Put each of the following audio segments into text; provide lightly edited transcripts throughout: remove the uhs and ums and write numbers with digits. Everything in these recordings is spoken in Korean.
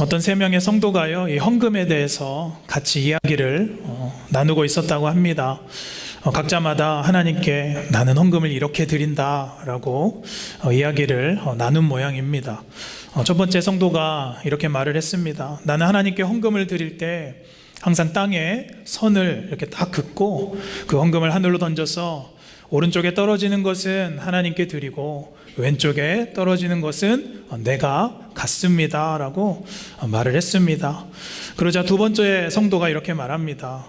어떤 세 명의 성도가요, 이 헌금에 대해서 같이 이야기를 나누고 있었다고 합니다. 각자마다 하나님께 나는 헌금을 이렇게 드린다라고 이야기를 나눈 모양입니다. 첫 번째 성도가 이렇게 말을 했습니다. 나는 하나님께 헌금을 드릴 때 항상 땅에 선을 이렇게 딱 긋고 그 헌금을 하늘로 던져서 오른쪽에 떨어지는 것은 하나님께 드리고 왼쪽에 떨어지는 것은 내가 갖습니다 라고 말을 했습니다. 그러자 두 번째 성도가 이렇게 말합니다.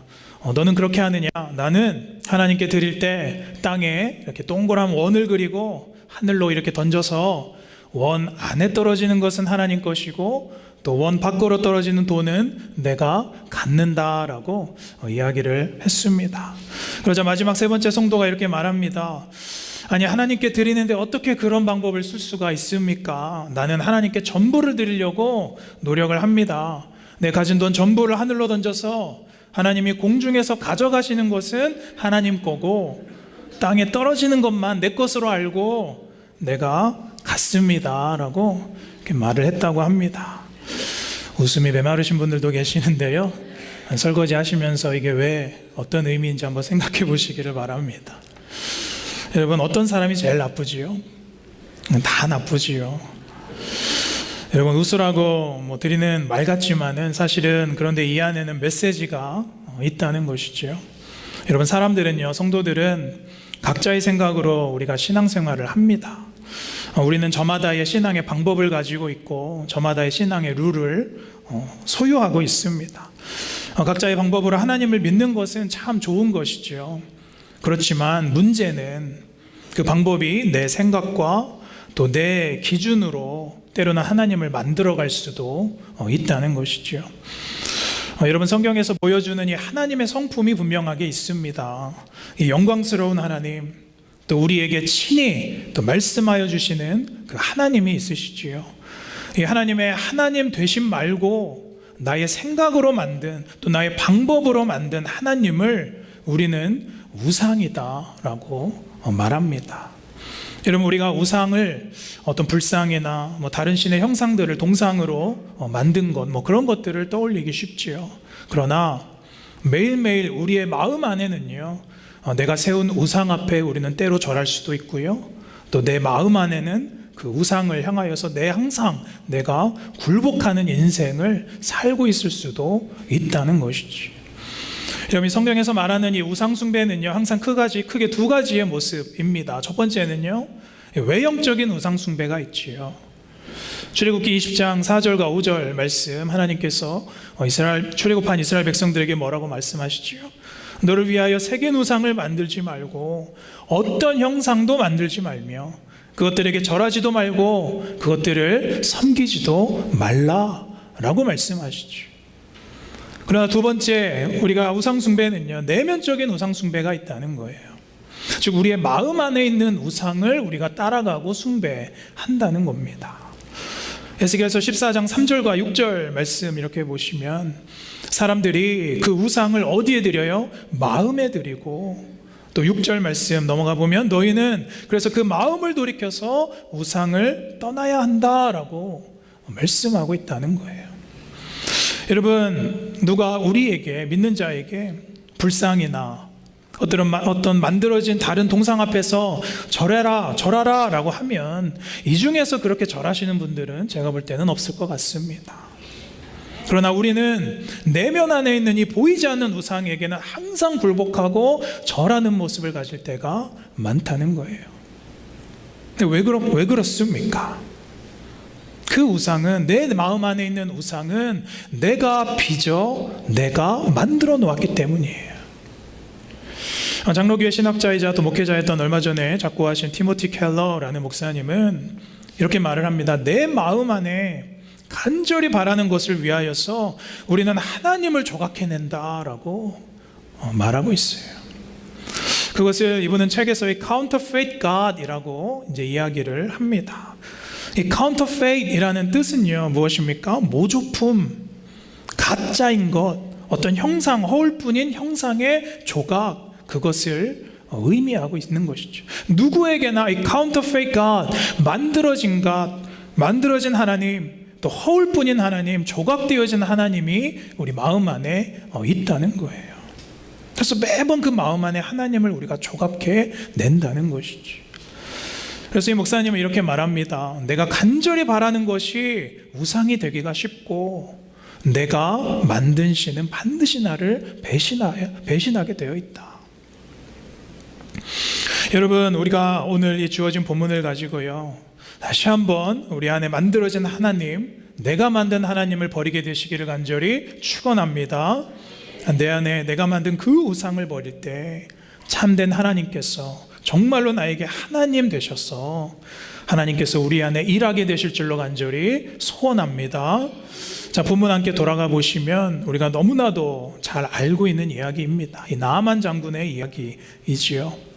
너는 그렇게 하느냐? 나는 하나님께 드릴 때 땅에 이렇게 동그란 원을 그리고 하늘로 이렇게 던져서 원 안에 떨어지는 것은 하나님 것이고 또 원 밖으로 떨어지는 돈은 내가 갖는다라고 이야기를 했습니다. 그러자 마지막 세 번째 성도가 이렇게 말합니다. 아니, 하나님께 드리는데 어떻게 그런 방법을 쓸 수가 있습니까? 나는 하나님께 전부를 드리려고 노력을 합니다. 내 가진 돈 전부를 하늘로 던져서 하나님이 공중에서 가져가시는 것은 하나님 거고 땅에 떨어지는 것만 내 것으로 알고 내가 갖습니다 라고 이렇게 말을 했다고 합니다. 웃음이 메마르신 분들도 계시는데요, 설거지 하시면서 이게 왜 어떤 의미인지 한번 생각해 보시기를 바랍니다. 여러분, 어떤 사람이 제일 나쁘지요? 다 나쁘지요. 여러분, 웃으라고 드리는 말 같지만은 사실은 그런데 이 안에는 메시지가 있다는 것이죠. 여러분, 사람들은요, 성도들은 각자의 생각으로 우리가 신앙생활을 합니다. 우리는 저마다의 신앙의 방법을 가지고 있고 저마다의 신앙의 룰을 소유하고 있습니다. 각자의 방법으로 하나님을 믿는 것은 참 좋은 것이죠. 그렇지만 문제는 그 방법이 내 생각과 또 내 기준으로 때로는 하나님을 만들어갈 수도 있다는 것이죠. 여러분, 성경에서 보여주는 이 하나님의 성품이 분명하게 있습니다. 이 영광스러운 하나님, 또 우리에게 친히 또 말씀하여 주시는 그 하나님이 있으시지요. 이 하나님의 하나님 되심 말고 나의 생각으로 만든 또 나의 방법으로 만든 하나님을 우리는 우상이다라고 말합니다. 여러분, 우리가 우상을 어떤 불상이나 다른 신의 형상들을 동상으로 만든 것 그런 것들을 떠올리기 쉽지요. 그러나 매일매일 우리의 마음 안에는요, 내가 세운 우상 앞에 우리는 때로 절할 수도 있고요, 또 내 마음 안에는 그 우상을 향하여서 항상 내가 굴복하는 인생을 살고 있을 수도 있다는 것이지. 여러분, 성경에서 말하는 이 우상 숭배는요, 항상 크게 두 가지의 모습입니다. 첫 번째는요, 외형적인 우상 숭배가 있지요. 출애굽기 20장 4절과 5절 말씀, 하나님께서 출애굽한 이스라엘 백성들에게 뭐라고 말씀하시지요? 너를 위하여 새긴 우상을 만들지 말고 어떤 형상도 만들지 말며 그것들에게 절하지도 말고 그것들을 섬기지도 말라라고 말씀하시죠. 그러나 두 번째, 우리가 우상 숭배는요, 내면적인 우상 숭배가 있다는 거예요. 즉 우리의 마음 안에 있는 우상을 우리가 따라가고 숭배한다는 겁니다. 에스겔서 14장 3절과 6절 말씀 이렇게 보시면 사람들이 그 우상을 어디에 드려요? 마음에 드리고, 또 6절 말씀 넘어가 보면 너희는 그래서 그 마음을 돌이켜서 우상을 떠나야 한다라고 말씀하고 있다는 거예요. 여러분, 누가 우리에게, 믿는 자에게 불상이나 어떤 만들어진 다른 동상 앞에서 절하라 라고 하면 이 중에서 그렇게 절하시는 분들은 제가 볼 때는 없을 것 같습니다. 그러나 우리는 내면 안에 있는 이 보이지 않는 우상에게는 항상 굴복하고 절하는 모습을 가질 때가 많다는 거예요. 근데 왜 그렇습니까? 그 우상은, 내 마음 안에 있는 우상은 내가 빚어 내가 만들어 놓았기 때문이에요. 장로교회 신학자이자 또 목회자였던 얼마 전에 작고하신 티모티 켈러라는 목사님은 이렇게 말을 합니다. 내 마음 안에 간절히 바라는 것을 위하여서 우리는 하나님을 조각해낸다라고 말하고 있어요. 그것을 이분은 책에서 이 counterfeit God이라고 이제 이야기를 합니다. 이 counterfeit이라는 뜻은요, 무엇입니까? 모조품, 가짜인 것, 어떤 형상, 허울뿐인 형상의 조각, 그것을 의미하고 있는 것이죠. 누구에게나 이 counterfeit God, 만들어진 하나님, 또 허울뿐인 하나님, 조각되어진 하나님이 우리 마음 안에 있다는 거예요. 그래서 매번 그 마음 안에 하나님을 우리가 조각해 낸다는 것이지. 그래서 이 목사님은 이렇게 말합니다. 내가 간절히 바라는 것이 우상이 되기가 쉽고 내가 만든 신은 반드시 나를 배신하게 되어 있다. 여러분, 우리가 오늘 이 주어진 본문을 가지고요, 다시 한번 우리 안에 만들어진 하나님, 내가 만든 하나님을 버리게 되시기를 간절히 축원합니다. 내 안에 내가 만든 그 우상을 버릴 때 참된 하나님께서 정말로 나에게 하나님 되셔서 하나님께서 우리 안에 일하게 되실 줄로 간절히 소원합니다. 자, 본문 함께 돌아가 보시면 우리가 너무나도 잘 알고 있는 이야기입니다. 이 나아만 장군의 이야기이지요.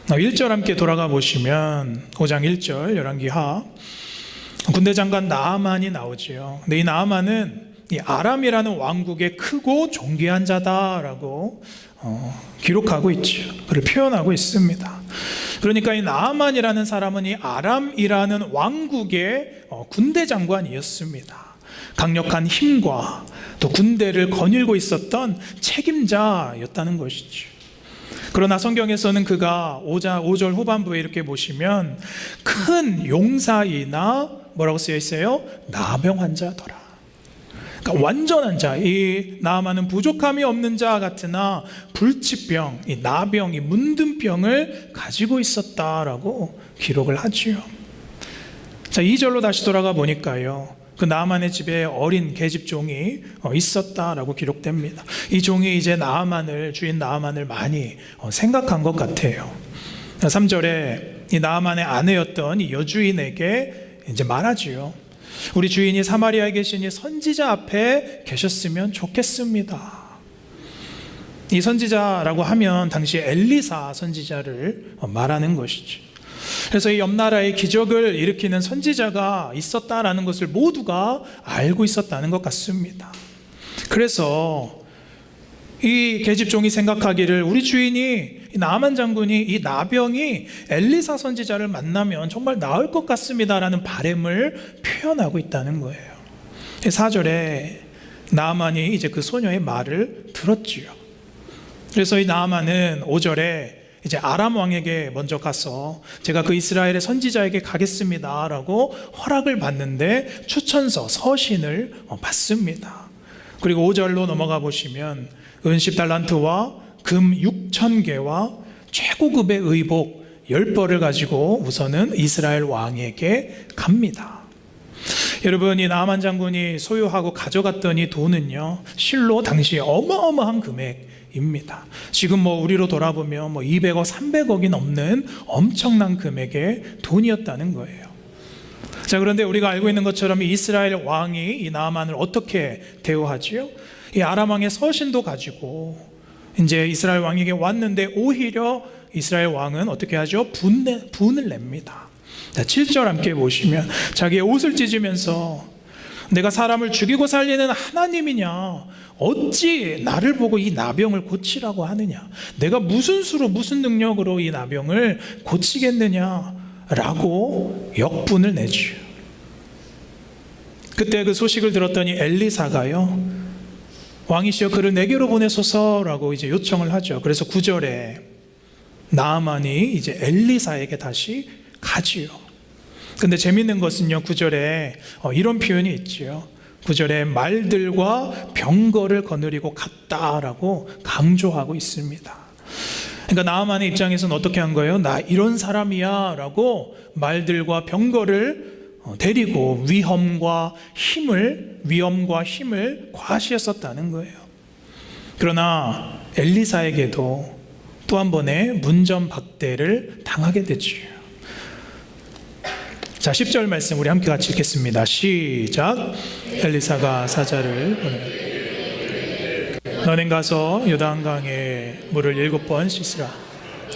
1절 함께 돌아가 보시면 5장 1절 열왕기하 군대 장관 나아만이 나오지요. 근데 이 나아만은 이 아람이라는 왕국의 크고 존귀한 자다라고 기록하고 있죠. 그를 표현하고 있습니다. 그러니까 이 나아만이라는 사람은 이 아람이라는 왕국의 군대 장관이었습니다. 강력한 힘과 또 군대를 거닐고 있었던 책임자였다는 것이죠. 그러나 성경에서는 그가 5절 후반부에 이렇게 보시면 큰 용사이나 뭐라고 쓰여 있어요? 나병 환자더라. 그러니까 완전한 자, 이 나아만은 부족함이 없는 자 같으나 불치병, 이 나병, 이 문둥병을 가지고 있었다라고 기록을 하지요. 자, 2절로 다시 돌아가 보니까요, 그 나아만의 집에 어린 계집종이 있었다라고 기록됩니다. 이 종이 이제 주인 나아만을 많이 생각한 것 같아요. 3절에 이 나아만의 아내였던 이 여주인에게 이제 말하지요. 우리 주인이 사마리아에 계시니 선지자 앞에 계셨으면 좋겠습니다. 이 선지자라고 하면 당시 엘리사 선지자를 말하는 것이죠. 그래서 이 옆나라에 기적을 일으키는 선지자가 있었다라는 것을 모두가 알고 있었다는 것 같습니다. 그래서 이 계집종이 생각하기를 우리 주인이 나아만 장군이 이 나병이 엘리사 선지자를 만나면 정말 나을 것 같습니다라는 바람을 표현하고 있다는 거예요. 4절에 나아만이 이제 그 소녀의 말을 들었지요. 그래서 이 나아만은 5절에 이제 아람 왕에게 먼저 가서 제가 그 이스라엘의 선지자에게 가겠습니다 라고 허락을 받는데 추천서, 서신을 받습니다. 그리고 5절로 넘어가 보시면 은 10달란트와 금 6,000개와 최고급의 의복 10벌을 가지고 우선은 이스라엘 왕에게 갑니다. 여러분, 이 나아만 장군이 소유하고 가져갔던 이 돈은요, 실로 당시 어마어마한 금액입니다. 지금 우리로 돌아보면 200억, 300억이 넘는 엄청난 금액의 돈이었다는 거예요. 자, 그런데 우리가 알고 있는 것처럼 이 이스라엘 왕이 이 나아만을 어떻게 대우하지요? 이 아람 왕의 서신도 가지고 이제 이스라엘 왕에게 왔는데 오히려 이스라엘 왕은 어떻게 하죠? 분을 냅니다. 자, 7절 함께 보시면 자기의 옷을 찢으면서 내가 사람을 죽이고 살리는 하나님이냐, 어찌 나를 보고 이 나병을 고치라고 하느냐, 내가 무슨 수로 무슨 능력으로 이 나병을 고치겠느냐 라고 역분을 내죠. 그때 그 소식을 들었더니 엘리사가요, 왕이시여 그를 내게로 보내소서라고 이제 요청을 하죠. 그래서 9절에 나아만이 이제 엘리사에게 다시 가지요. 근데 재밌는 것은요, 9절에 이런 표현이 있지요. 9절에 말들과 병거를 거느리고 갔다라고 강조하고 있습니다. 그러니까 나아만의 입장에서는 어떻게 한 거예요? 나 이런 사람이야 라고 말들과 병거를 데리고 위험과 힘을 과시했었다는 거예요. 그러나 엘리사에게도 또 한 번의 문전박대를 당하게 되죠. 자, 10절 말씀 우리 함께 같이 읽겠습니다. 시작. 엘리사가 사자를 보내 너는 가서 요단강에 물을 7번 씻으라.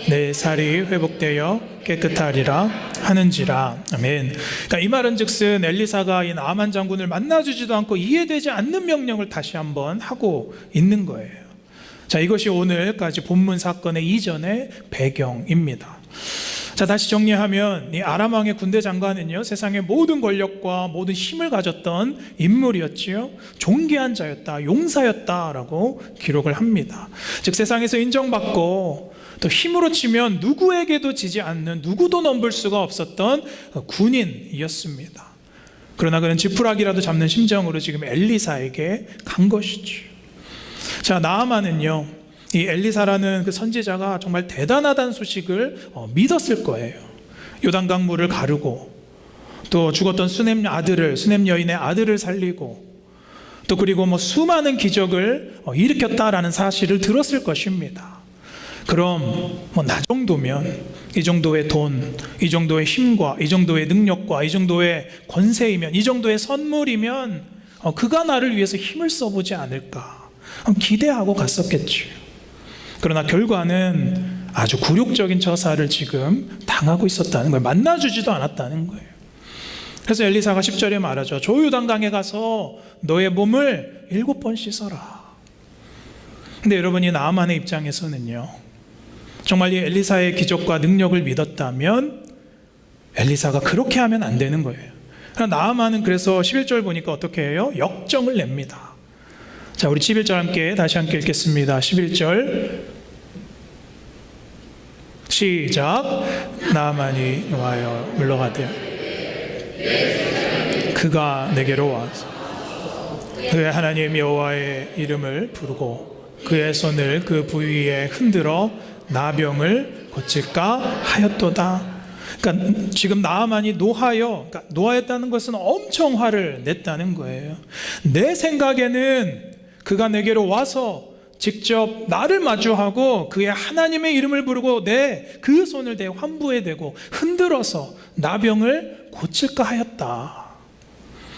내 살이 회복되어 깨끗하리라 하는지라. 아멘. 그러니까 이 말은 즉슨 엘리사가 이 나아만 장군을 만나주지도 않고 이해되지 않는 명령을 다시 한번 하고 있는 거예요. 자, 이것이 오늘까지 본문 사건의 이전의 배경입니다. 자, 다시 정리하면 이 아람 왕의 군대 장관은요, 세상의 모든 권력과 모든 힘을 가졌던 인물이었지요. 존귀한 자였다, 용사였다라고 기록을 합니다. 즉 세상에서 인정받고 또 힘으로 치면 누구에게도 지지 않는, 누구도 넘볼 수가 없었던 군인이었습니다. 그러나 그는 지푸라기라도 잡는 심정으로 지금 엘리사에게 간 것이죠. 자, 나아만은요, 이 엘리사라는 그 선지자가 정말 대단하다는 소식을 믿었을 거예요. 요단강 물을 가르고, 또 죽었던 수넴 여인의 아들을 살리고, 또 그리고 수많은 기적을 일으켰다라는 사실을 들었을 것입니다. 그럼 나 정도면, 이 정도의 돈, 이 정도의 힘과 이 정도의 능력과 이 정도의 권세이면, 이 정도의 선물이면 그가 나를 위해서 힘을 써보지 않을까 기대하고 갔었겠죠. 그러나 결과는 아주 굴욕적인 처사를 지금 당하고 있었다는 거예요. 만나주지도 않았다는 거예요. 그래서 엘리사가 10절에 말하죠. 조요단강에 가서 너의 몸을 7번 씻어라. 근데 여러분이 나아만의 입장에서는요, 정말 이 엘리사의 기적과 능력을 믿었다면 엘리사가 그렇게 하면 안 되는 거예요. 그러나 나아만은 그래서 11절 보니까 어떻게 해요? 역정을 냅니다. 자, 우리 11절 다시 함께 읽겠습니다. 11절 시작. 나아만이 와요 물러가되 그가 내게로 와서 그의 하나님 여호와의 이름을 부르고 그의 손을 그 부위에 흔들어 나병을 고칠까 하였도다. 그러니까 지금 나아만이 노하였다는 것은 엄청 화를 냈다는 거예요. 내 생각에는 그가 내게로 와서 직접 나를 마주하고 그의 하나님의 이름을 부르고 그 손을 내 환부에 대고 흔들어서 나병을 고칠까 하였다.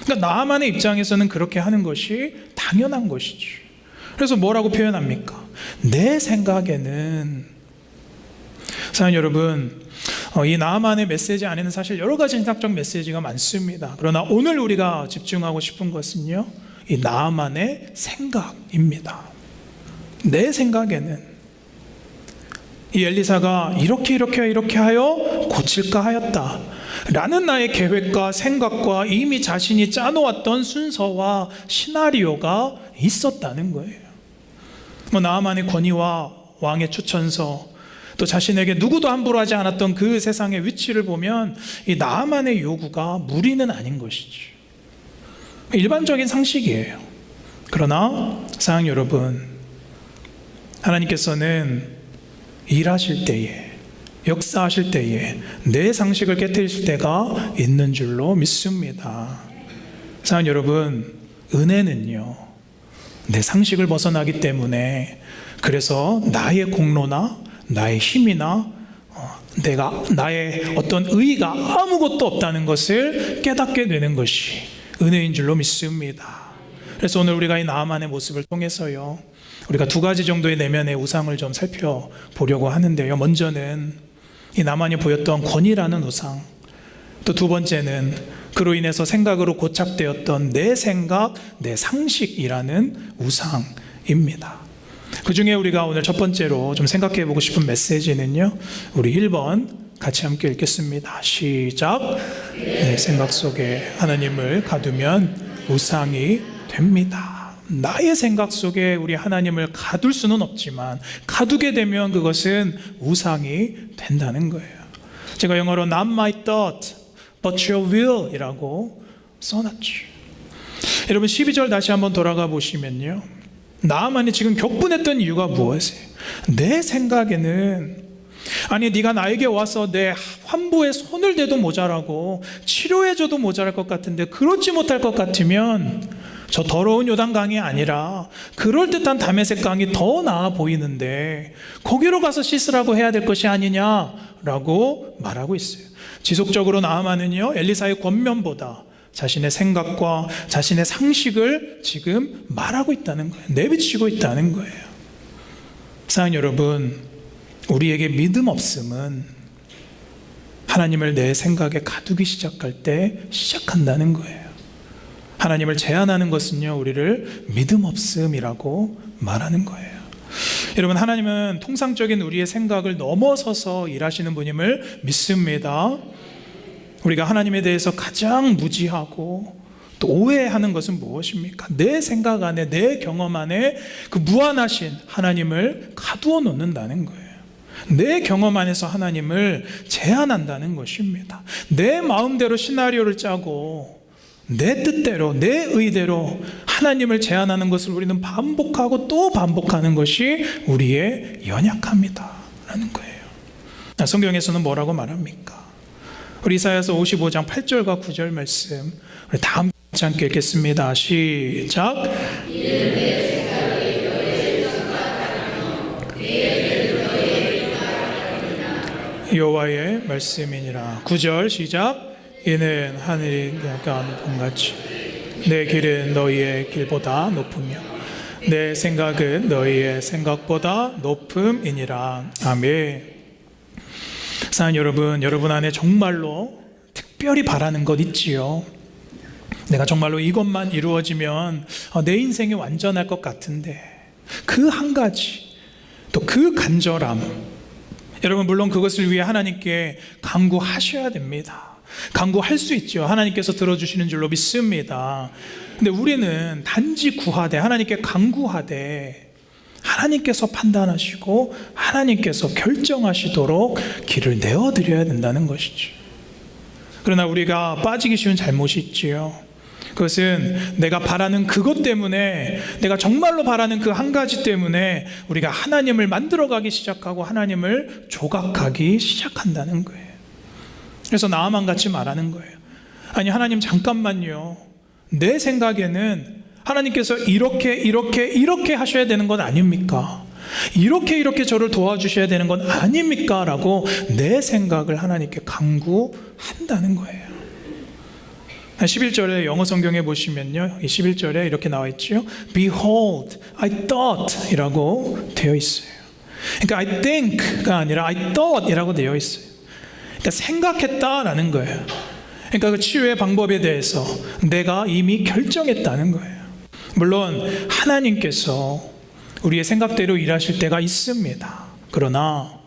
그러니까 나아만의 입장에서는 그렇게 하는 것이 당연한 것이지. 그래서 뭐라고 표현합니까? 내 생각에는. 사랑하는 여러분, 이 나아만의 메시지 안에는 사실 여러 가지 신학적 메시지가 많습니다. 그러나 오늘 우리가 집중하고 싶은 것은요, 이 나아만의 생각입니다. 내 생각에는 이 엘리사가 이렇게 하여 고칠까 하였다 라는 나의 계획과 생각과 이미 자신이 짜놓았던 순서와 시나리오가 있었다는 거예요. 나아만의 권위와 왕의 추천서, 또 자신에게 누구도 함부로 하지 않았던 그 세상의 위치를 보면 이 나아만의 요구가 무리는 아닌 것이지. 일반적인 상식이에요. 그러나 사랑하는 여러분, 하나님께서는 일하실 때에, 역사하실 때에 내 상식을 깨뜨리실 때가 있는 줄로 믿습니다. 사랑하는 여러분, 은혜는요, 내 상식을 벗어나기 때문에, 그래서 나의 공로나 나의 힘이나 나의 어떤 의의가 아무것도 없다는 것을 깨닫게 되는 것이 은혜인 줄로 믿습니다. 그래서 오늘 우리가 이 나아만의 모습을 통해서요, 우리가 두 가지 정도의 내면의 우상을 좀 살펴보려고 하는데요. 먼저는 이 나아만이 보였던 권위라는 우상, 또 두 번째는 그로 인해서 생각으로 고착되었던 내 생각, 내 상식이라는 우상입니다. 그 중에 우리가 오늘 첫 번째로 좀 생각해 보고 싶은 메시지는요, 우리 1번 같이 함께 읽겠습니다. 시작. 내 생각 속에 하나님을 가두면 우상이 됩니다. 나의 생각 속에 우리 하나님을 가둘 수는 없지만 가두게 되면 그것은 우상이 된다는 거예요. 제가 영어로 Not my thought, but your will 이라고 써놨죠. 여러분 12절 다시 한번 돌아가 보시면요, 나아만이 지금 격분했던 이유가 무엇이에요? 내 생각에는, 아니 네가 나에게 와서 내 환부에 손을 대도 모자라고 치료해줘도 모자랄 것 같은데 그렇지 못할 것 같으면 저 더러운 요단강이 아니라 그럴듯한 다메섹 강이 더 나아 보이는데 거기로 가서 씻으라고 해야 될 것이 아니냐라고 말하고 있어요. 지속적으로 나아만은요, 엘리사의 권면보다 자신의 생각과 자신의 상식을 지금 말하고 있다는 거예요. 내비치고 있다는 거예요. 사랑하는 여러분, 우리에게 믿음 없음은 하나님을 내 생각에 가두기 시작할 때 시작한다는 거예요. 하나님을 제한하는 것은요, 우리를 믿음 없음이라고 말하는 거예요. 여러분, 하나님은 통상적인 우리의 생각을 넘어서서 일하시는 분임을 믿습니다. 우리가 하나님에 대해서 가장 무지하고 또 오해하는 것은 무엇입니까? 내 생각 안에, 내 경험 안에 그 무한하신 하나님을 가두어 놓는다는 거예요. 내 경험 안에서 하나님을 제한한다는 것입니다. 내 마음대로 시나리오를 짜고 내 뜻대로, 내 의대로 하나님을 제한하는 것을 우리는 반복하고 또 반복하는 것이 우리의 연약함이다 라는 거예요. 성경에서는 뭐라고 말합니까? 우리 이사야서 55장 8절과 9절 말씀, 우리 다 함께 읽겠습니다. 시작. 여호와의 말씀이니라. 9절 시작. 이는 하늘이 약간 봄같이 내 길은 너희의 길보다 높으며 내 생각은 너희의 생각보다 높음이니라. 아멘. 사랑하는 여러분, 여러분 안에 정말로 특별히 바라는 것 있지요? 내가 정말로 이것만 이루어지면 내 인생이 완전할 것 같은데, 그 한 가지, 또 그 간절함, 여러분 물론 그것을 위해 하나님께 간구하셔야 됩니다. 간구할 수 있죠. 하나님께서 들어주시는 줄로 믿습니다. 근데 우리는 단지 구하되, 하나님께 간구하되 하나님께서 판단하시고 하나님께서 결정하시도록 길을 내어드려야 된다는 것이죠. 그러나 우리가 빠지기 쉬운 잘못이 있지요. 그것은 내가 바라는 그것 때문에, 내가 정말로 바라는 그 한 가지 때문에 우리가 하나님을 만들어가기 시작하고 하나님을 조각하기 시작한다는 거예요. 그래서 나만 같이 말하는 거예요. 아니, 하나님 잠깐만요. 내 생각에는 하나님께서 이렇게 하셔야 되는 건 아닙니까? 이렇게 저를 도와주셔야 되는 건 아닙니까? 라고 내 생각을 하나님께 간구한다는 거예요. 11절에 영어 성경에 보시면요, 11절에 이렇게 나와 있죠. Behold, I thought 이라고 되어 있어요. 그러니까 I think가 아니라 I thought 이라고 되어 있어요. 그러니까 생각했다라는 거예요. 그러니까 그 치유의 방법에 대해서 내가 이미 결정했다는 거예요. 물론 하나님께서 우리의 생각대로 일하실 때가 있습니다. 그러나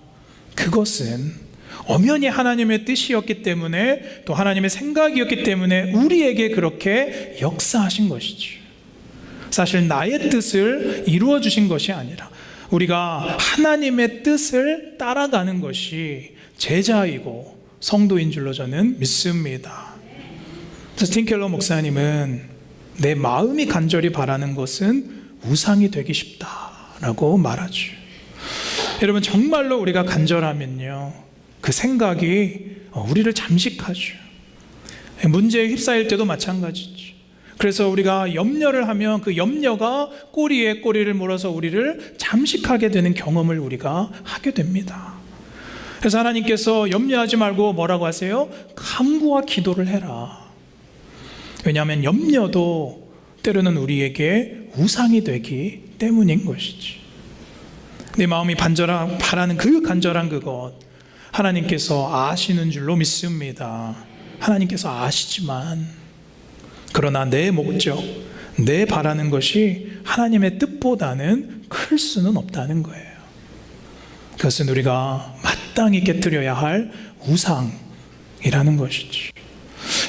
그것은 엄연히 하나님의 뜻이었기 때문에, 또 하나님의 생각이었기 때문에 우리에게 그렇게 역사하신 것이죠. 사실 나의 뜻을 이루어 주신 것이 아니라 우리가 하나님의 뜻을 따라가는 것이 제자이고 성도인 줄로 저는 믿습니다. 그래서 팀 켈러 목사님은 내 마음이 간절히 바라는 것은 우상이 되기 쉽다라고 말하죠. 여러분, 정말로 우리가 간절하면요, 그 생각이 우리를 잠식하죠. 문제에 휩싸일 때도 마찬가지죠. 그래서 우리가 염려를 하면 그 염려가 꼬리에 꼬리를 물어서 우리를 잠식하게 되는 경험을 우리가 하게 됩니다. 그래서 하나님께서 염려하지 말고 뭐라고 하세요? 간구와 기도를 해라. 왜냐하면 염려도 때로는 우리에게 우상이 되기 때문인 것이지. 내 마음이 바라는 그 간절한 그것, 하나님께서 아시는 줄로 믿습니다. 하나님께서 아시지만, 그러나 내 목적, 내 바라는 것이 하나님의 뜻보다는 클 수는 없다는 거예요. 그것은 우리가 마땅히 깨트려야 할 우상이라는 것이죠.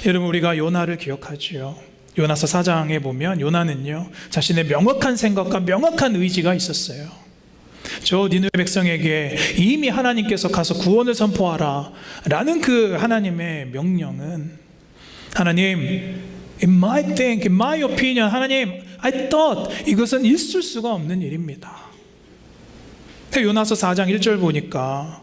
여러분, 우리가 요나를 기억하지요. 요나서 4장에 보면 요나는요, 자신의 명확한 생각과 명확한 의지가 있었어요. 저 니느웨 백성에게 이미 하나님께서 가서 구원을 선포하라 라는 그 하나님의 명령은, 하나님, in my think, in my opinion, 하나님, I thought, 이것은 있을 수가 없는 일입니다. 요나서 4장 1절 보니까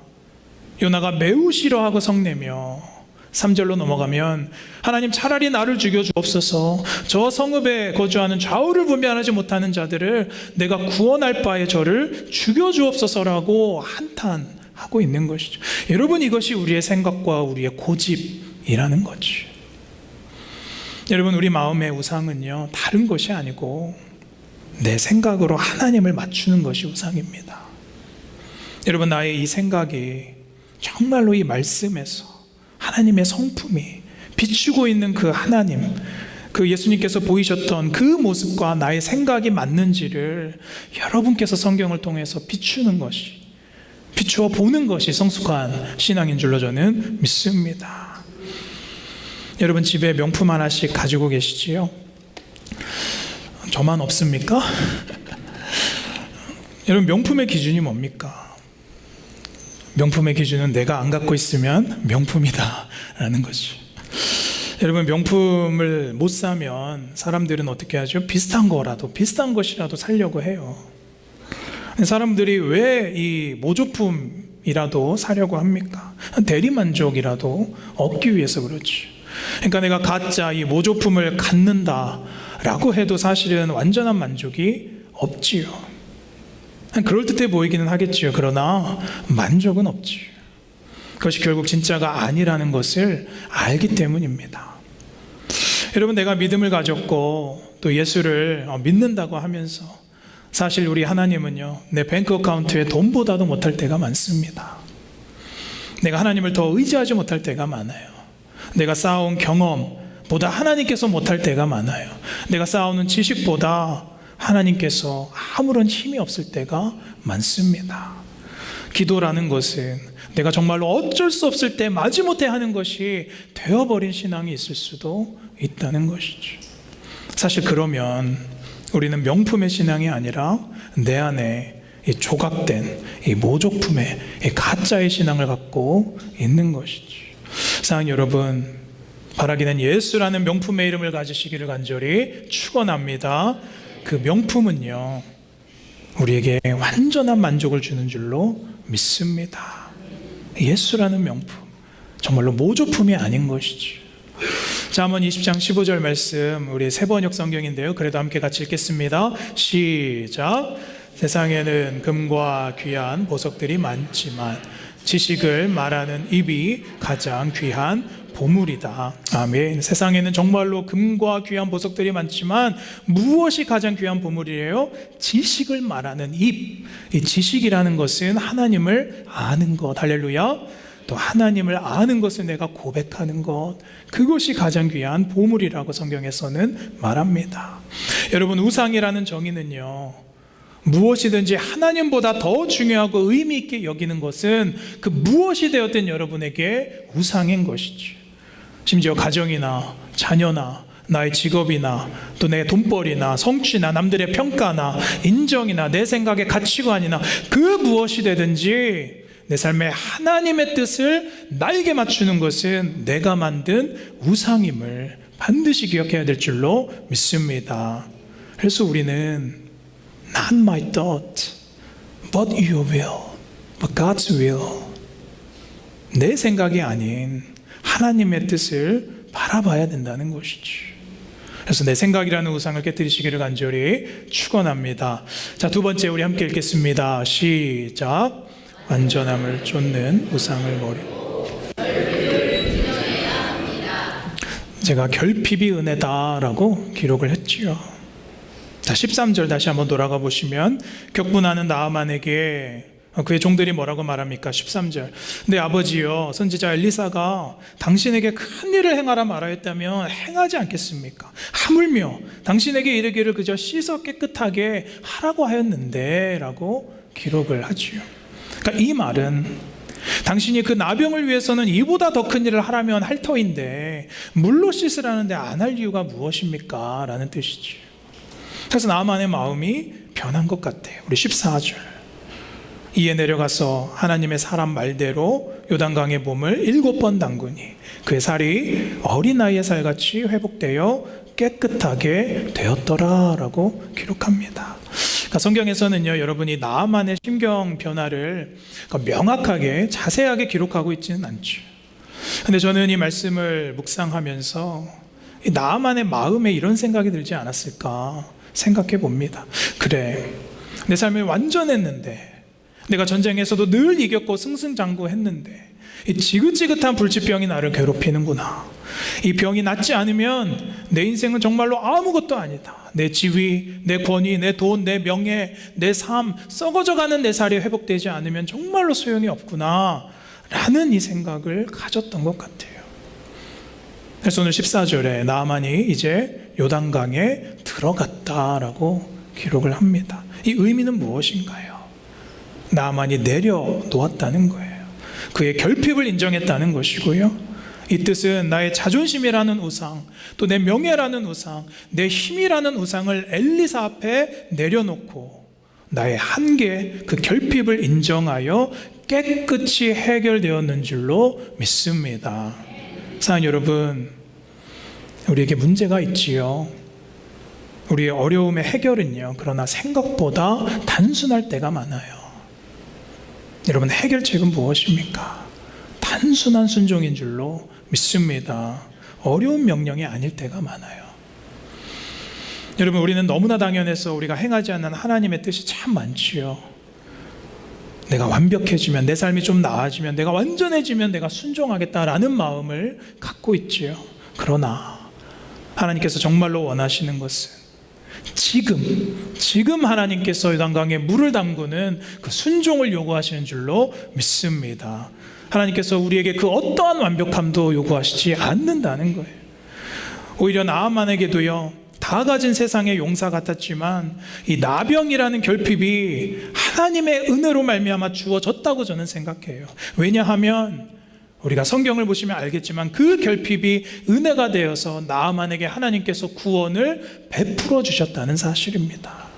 요나가 매우 싫어하고 성내며, 3절로 넘어가면 하나님, 차라리 나를 죽여주옵소서. 저 성읍에 거주하는 좌우를 분별하지 못하는 자들을 내가 구원할 바에 저를 죽여주옵소서라고 한탄하고 있는 것이죠. 여러분, 이것이 우리의 생각과 우리의 고집이라는 거죠. 여러분, 우리 마음의 우상은요, 다른 것이 아니고 내 생각으로 하나님을 맞추는 것이 우상입니다. 여러분, 나의 이 생각이 정말로 이 말씀에서 하나님의 성품이 비추고 있는 그 하나님, 그 예수님께서 보이셨던 그 모습과 나의 생각이 맞는지를 여러분께서 성경을 통해서 비추어 보는 것이 성숙한 신앙인 줄로 저는 믿습니다. 여러분 집에 명품 하나씩 가지고 계시지요? 저만 없습니까? 여러분 명품의 기준이 뭡니까? 명품의 기준은 내가 안 갖고 있으면 명품이다 라는 거죠. 여러분 명품을 못 사면 사람들은 어떻게 하죠? 비슷한 것이라도 사려고 해요. 사람들이 왜 이 모조품이라도 사려고 합니까? 대리만족이라도 얻기 위해서 그렇지. 그러니까 내가 가짜 이 모조품을 갖는다라고 해도 사실은 완전한 만족이 없지요. 그럴듯해 보이기는 하겠지요. 그러나 만족은 없지요. 그것이 결국 진짜가 아니라는 것을 알기 때문입니다. 여러분 내가 믿음을 가졌고 또 예수를 믿는다고 하면서 사실 우리 하나님은요 내 뱅크 어카운트에 돈보다도 못할 때가 많습니다. 내가 하나님을 더 의지하지 못할 때가 많아요. 내가 쌓아온 경험보다 하나님께서 못할 때가 많아요. 내가 쌓아오는 지식보다 하나님께서 아무런 힘이 없을 때가 많습니다. 기도라는 것은 내가 정말로 어쩔 수 없을 때 마지못해 하는 것이 되어버린 신앙이 있을 수도 있다는 것이죠. 사실 그러면 우리는 명품의 신앙이 아니라 내 안에 이 조각된 이 모조품의 이 가짜의 신앙을 갖고 있는 것이죠. 사랑하는 여러분, 바라기는 예수라는 명품의 이름을 가지시기를 간절히 축원합니다. 그 명품은요 우리에게 완전한 만족을 주는 줄로 믿습니다. 예수라는 명품, 정말로 모조품이 아닌 것이죠. 잠언 20장 15절 말씀, 우리 세번역 성경인데요. 그래도 함께 같이 읽겠습니다. 시작. 세상에는 금과 귀한 보석들이 많지만 지식을 말하는 입이 가장 귀한 보물이다. 아멘. 세상에는 정말로 금과 귀한 보석들이 많지만 무엇이 가장 귀한 보물이에요? 지식을 말하는 입. 이 지식이라는 것은 하나님을 아는 것. 할렐루야. 또 하나님을 아는 것을 내가 고백하는 것, 그것이 가장 귀한 보물이라고 성경에서는 말합니다. 여러분 우상이라는 정의는요 무엇이든지 하나님보다 더 중요하고 의미 있게 여기는 것은 그 무엇이 되었든 여러분에게 우상인 것이죠. 심지어 가정이나 자녀나 나의 직업이나 또 내 돈벌이나 성취나 남들의 평가나 인정이나 내 생각의 가치관이나 그 무엇이 되든지 내 삶에 하나님의 뜻을 나에게 맞추는 것은 내가 만든 우상임을 반드시 기억해야 될 줄로 믿습니다. 그래서 우리는 Not my thought, but your will, but God's will. 내 생각이 아닌 하나님의 뜻을 바라봐야 된다는 것이지. 그래서 내 생각이라는 우상을 깨뜨리시기를 간절히 축원합니다. 자, 두 번째 우리 함께 읽겠습니다. 시작. 완전함을 쫓는 우상을 버리고. 제가 결핍이 은혜다라고 기록을 했지요. 자, 13절 다시 한번 돌아가 보시면 격분하는 나아만에게 그의 종들이 뭐라고 말합니까? 13절. 내 아버지여, 선지자 엘리사가 당신에게 큰 일을 행하라 말하였다면 행하지 않겠습니까? 하물며 당신에게 이르기를 그저 씻어 깨끗하게 하라고 하였는데 라고 기록을 하지요. 그러니까 이 말은 당신이 그 나병을 위해서는 이보다 더 큰 일을 하라면 할 터인데 물로 씻으라는데 안 할 이유가 무엇입니까? 라는 뜻이죠. 그래서 나아만의 마음이 변한 것 같아요. 우리 14절. 이에 내려가서 하나님의 사람 말대로 요단강의 봄을 7번 담그니 그의 살이 어린아이의 살같이 회복되어 깨끗하게 되었더라 라고 기록합니다. 그러니까 성경에서는요, 여러분이 나아만의 심경 변화를 명확하게 자세하게 기록하고 있지는 않죠. 근데 저는 이 말씀을 묵상하면서 이 나아만의 마음에 이런 생각이 들지 않았을까 생각해 봅니다. 그래, 내 삶이 완전했는데, 내가 전쟁에서도 늘 이겼고 승승장구했는데 이 지긋지긋한 불치병이 나를 괴롭히는구나. 이 병이 낫지 않으면 내 인생은 정말로 아무것도 아니다. 내 지위, 내 권위, 내 돈, 내 명예, 내 삶, 썩어져가는 내 살이 회복되지 않으면 정말로 소용이 없구나 라는 이 생각을 가졌던 것 같아요. 그래서 오늘 14절에 나아만이 이제 요단강에 들어갔다라고 기록을 합니다. 이 의미는 무엇인가요? 나만이 내려놓았다는 거예요. 그의 결핍을 인정했다는 것이고요. 이 뜻은 나의 자존심이라는 우상, 또 내 명예라는 우상, 내 힘이라는 우상을 엘리사 앞에 내려놓고 나의 한계, 그 결핍을 인정하여 깨끗이 해결되었는 줄로 믿습니다. 사랑하는 여러분, 우리에게 문제가 있지요. 우리의 어려움의 해결은요, 그러나 생각보다 단순할 때가 많아요. 여러분, 해결책은 무엇입니까? 단순한 순종인 줄로 믿습니다. 어려운 명령이 아닐 때가 많아요. 여러분, 우리는 너무나 당연해서 우리가 행하지 않는 하나님의 뜻이 참 많지요. 내가 완벽해지면, 내 삶이 좀 나아지면, 내가 완전해지면 내가 순종하겠다라는 마음을 갖고 있지요. 그러나 하나님께서 정말로 원하시는 것은 지금 하나님께서 요단강에 물을 담그는 그 순종을 요구하시는 줄로 믿습니다. 하나님께서 우리에게 그 어떠한 완벽함도 요구하시지 않는다는 거예요. 오히려 나아만에게도요, 다 가진 세상의 용사 같았지만 이 나병이라는 결핍이 하나님의 은혜로 말미암아 주어졌다고 저는 생각해요. 왜냐하면 우리가 성경을 보시면 알겠지만 그 결핍이 은혜가 되어서 나아만에게 하나님께서 구원을 베풀어 주셨다는 사실입니다.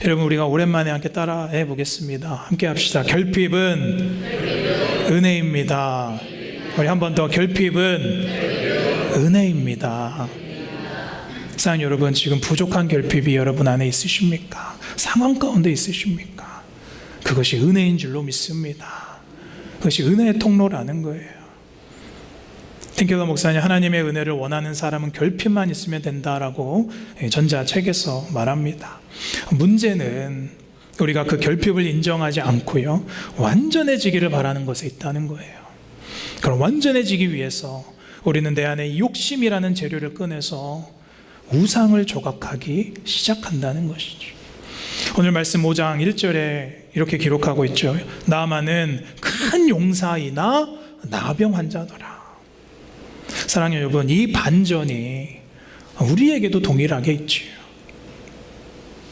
여러분, 우리가 오랜만에 함께 따라해 보겠습니다. 함께 합시다. 결핍은 은혜입니다. 우리 한 번 더. 결핍은 은혜입니다. 사랑하는 여러분, 지금 부족한 결핍이 여러분 안에 있으십니까? 상황 가운데 있으십니까? 그것이 은혜인 줄로 믿습니다. 그것이 은혜의 통로라는 거예요. 틴켈러 목사님, 하나님의 은혜를 원하는 사람은 결핍만 있으면 된다라고 전자책에서 말합니다. 문제는 우리가 그 결핍을 인정하지 않고요, 완전해지기를 바라는 것에 있다는 거예요. 그럼 완전해지기 위해서 우리는 내 안에 욕심이라는 재료를 꺼내서 우상을 조각하기 시작한다는 것이죠. 오늘 말씀 5장 1절에 이렇게 기록하고 있죠. 나아만은 큰 용사이나 나병 환자더라. 사랑하는 여러분, 이 반전이 우리에게도 동일하게 있지요.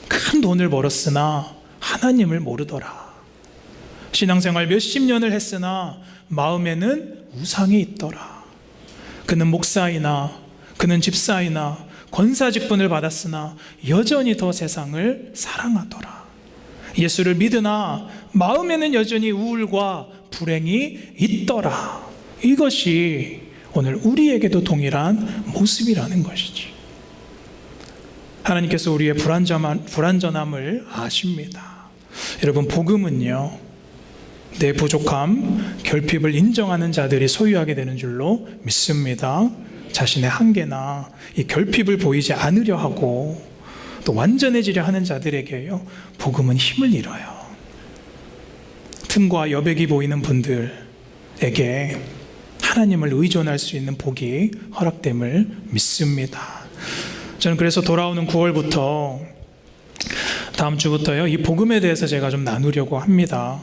큰 돈을 벌었으나 하나님을 모르더라. 신앙생활 몇십 년을 했으나 마음에는 우상이 있더라. 그는 목사이나 그는 집사이나 권사 직분을 받았으나 여전히 더 세상을 사랑하더라. 예수를 믿으나 마음에는 여전히 우울과 불행이 있더라. 이것이 오늘 우리에게도 동일한 모습이라는 것이지. 하나님께서 우리의 불완전함을 아십니다. 여러분, 복음은요, 내 부족함, 결핍을 인정하는 자들이 소유하게 되는 줄로 믿습니다. 자신의 한계나 이 결핍을 보이지 않으려 하고 또 완전해지려 하는 자들에게요, 복음은 힘을 잃어요. 틈과 여백이 보이는 분들에게 하나님을 의존할 수 있는 복이 허락됨을 믿습니다. 저는 그래서 돌아오는 9월부터 다음 주부터요, 이 복음에 대해서 제가 좀 나누려고 합니다.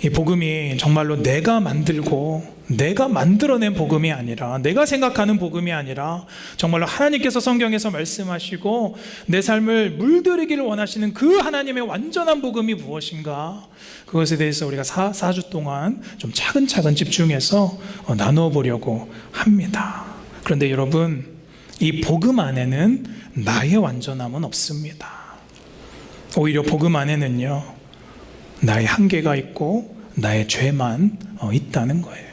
이 복음이 정말로 내가 만들고 내가 만들어낸 복음이 아니라, 내가 생각하는 복음이 아니라 정말로 하나님께서 성경에서 말씀하시고 내 삶을 물들이기를 원하시는 그 하나님의 완전한 복음이 무엇인가, 그것에 대해서 우리가 4주 동안 좀 차근차근 집중해서 나누어 보려고 합니다. 그런데 여러분, 이 복음 안에는 나의 완전함은 없습니다. 오히려 복음 안에는요, 나의 한계가 있고 나의 죄만 있다는 거예요.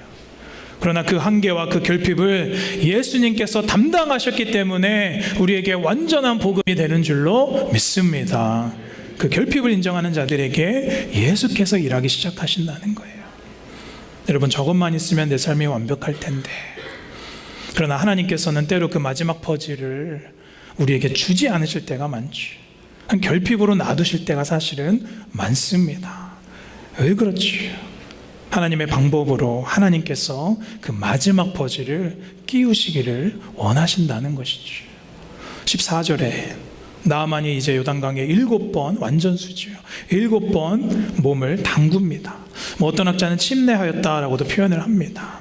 그러나 그 한계와 그 결핍을 예수님께서 담당하셨기 때문에 우리에게 완전한 복음이 되는 줄로 믿습니다. 그 결핍을 인정하는 자들에게 예수께서 일하기 시작하신다는 거예요. 여러분, 저것만 있으면 내 삶이 완벽할 텐데, 그러나 하나님께서는 때로 그 마지막 퍼즐을 우리에게 주지 않으실 때가 많죠. 결핍으로 놔두실 때가 사실은 많습니다. 왜 그렇지? 하나님의 방법으로 하나님께서 그 마지막 퍼즐을 끼우시기를 원하신다는 것이죠. 14절에 나아만이 이제 요단강에 7번, 완전수지요, 7번 몸을 담굽니다. 어떤 학자는 침례하였다라고도 표현을 합니다.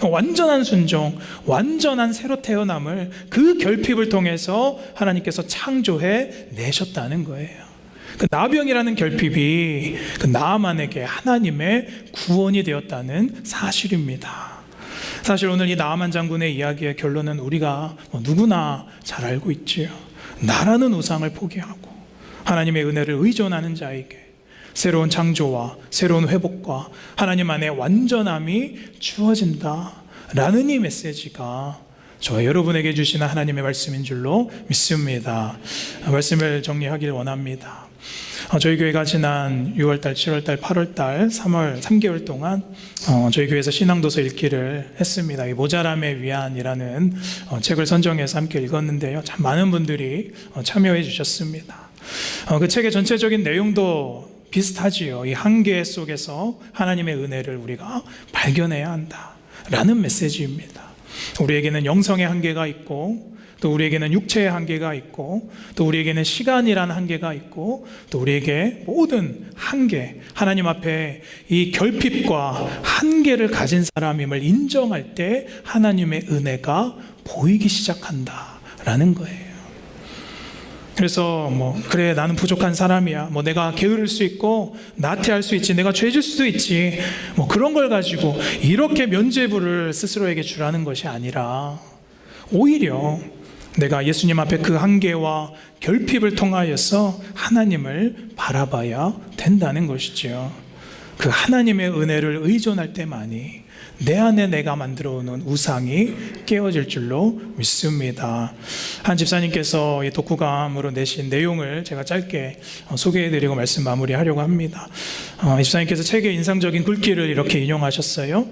완전한 순종, 완전한 새로 태어남을 그 결핍을 통해서 하나님께서 창조해 내셨다는 거예요. 그 나병이라는 결핍이 그 나아만에게 하나님의 구원이 되었다는 사실입니다. 사실 오늘 이 나아만 장군의 이야기의 결론은 우리가 누구나 잘 알고 있지요. 나라는 우상을 포기하고 하나님의 은혜를 의존하는 자에게 새로운 창조와 새로운 회복과 하나님 안에 완전함이 주어진다라는 이 메시지가 저와 여러분에게 주시는 하나님의 말씀인 줄로 믿습니다. 말씀을 정리하길 원합니다. 저희 교회가 지난 6월달, 7월달, 8월달, 3월 3개월 동안 저희 교회에서 신앙도서 읽기를 했습니다. 이 모자람의 위안이라는 책을 선정해서 함께 읽었는데요. 참 많은 분들이 참여해 주셨습니다. 그 책의 전체적인 내용도 비슷하지요. 이 한계 속에서 하나님의 은혜를 우리가 발견해야 한다라는 메시지입니다. 우리에게는 영성의 한계가 있고 또 우리에게는 육체의 한계가 있고 또 우리에게는 시간이라는 한계가 있고 또 우리에게 모든 한계, 하나님 앞에 이 결핍과 한계를 가진 사람임을 인정할 때 하나님의 은혜가 보이기 시작한다라는 거예요. 그래서 그래 나는 부족한 사람이야, 내가 게으를 수 있고 나태할 수 있지, 내가 죄질 수도 있지, 그런 걸 가지고 이렇게 면죄부를 스스로에게 주라는 것이 아니라 오히려 내가 예수님 앞에 그 한계와 결핍을 통하여서 하나님을 바라봐야 된다는 것이죠. 그 하나님의 은혜를 의존할 때만이 내 안에 내가 만들어 놓은 우상이 깨어질 줄로 믿습니다. 한 집사님께서 이 독후감으로 내신 내용을 제가 짧게 소개해드리고 말씀 마무리하려고 합니다. 이 집사님께서 책의 인상적인 글귀를 이렇게 인용하셨어요.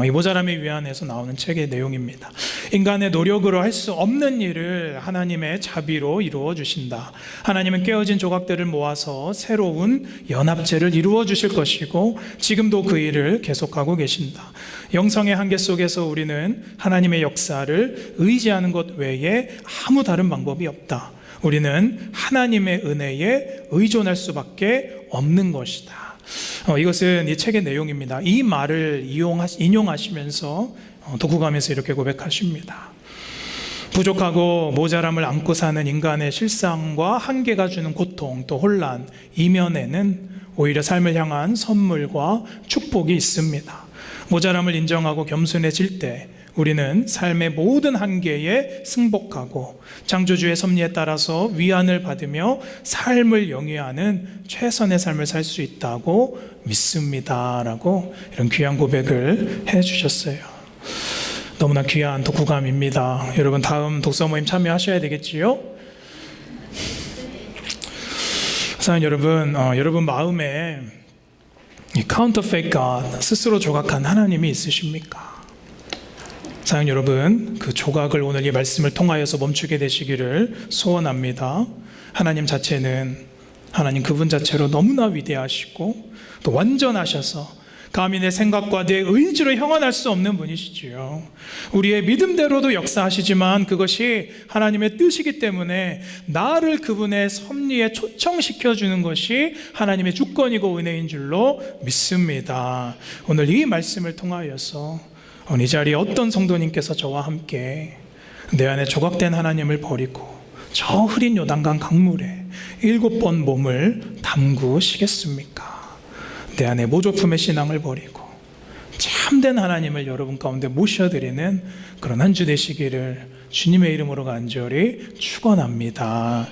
이 모자람의 위안에서 나오는 책의 내용입니다. 인간의 노력으로 할 수 없는 일을 하나님의 자비로 이루어 주신다. 하나님은 깨어진 조각들을 모아서 새로운 연합체를 이루어 주실 것이고 지금도 그 일을 계속하고 계신다. 영성의 한계 속에서 우리는 하나님의 역사를 의지하는 것 외에 아무 다른 방법이 없다. 우리는 하나님의 은혜에 의존할 수밖에 없는 것이다. 이것은 이 책의 내용입니다. 이 말을 인용하시면서 독후감에서 이렇게 고백하십니다. 부족하고 모자람을 안고 사는 인간의 실상과 한계가 주는 고통 또 혼란, 이면에는 오히려 삶을 향한 선물과 축복이 있습니다. 모자람을 인정하고 겸손해질 때 우리는 삶의 모든 한계에 승복하고 창조주의 섭리에 따라서 위안을 받으며 삶을 영위하는 최선의 삶을 살 수 있다고 믿습니다 라고 이런 귀한 고백을 해주셨어요. 너무나 귀한 독후감입니다. 여러분 다음 독서 모임 참여하셔야 되겠지요? 사랑하는 여러분, 여러분 마음에 이 counterfeit God, 스스로 조각한 하나님이 있으십니까? 사랑하는 여러분, 그 조각을 오늘 이 말씀을 통하여서 멈추게 되시기를 소원합니다. 하나님 자체는 하나님 그분 자체로 너무나 위대하시고 또 완전하셔서 감히 내 생각과 내 의지로 형언할 수 없는 분이시지요. 우리의 믿음대로도 역사하시지만 그것이 하나님의 뜻이기 때문에 나를 그분의 섭리에 초청시켜주는 것이 하나님의 주권이고 은혜인 줄로 믿습니다. 오늘 이 말씀을 통하여서 이 자리에 어떤 성도님께서 저와 함께 내 안에 조각된 하나님을 버리고 저 흐린 요단강 강물에 7번 몸을 담그시겠습니까? 내 안에 모조품의 신앙을 버리고 참된 하나님을 여러분 가운데 모셔드리는 그런 한 주 되시기를 주님의 이름으로 간절히 축원합니다.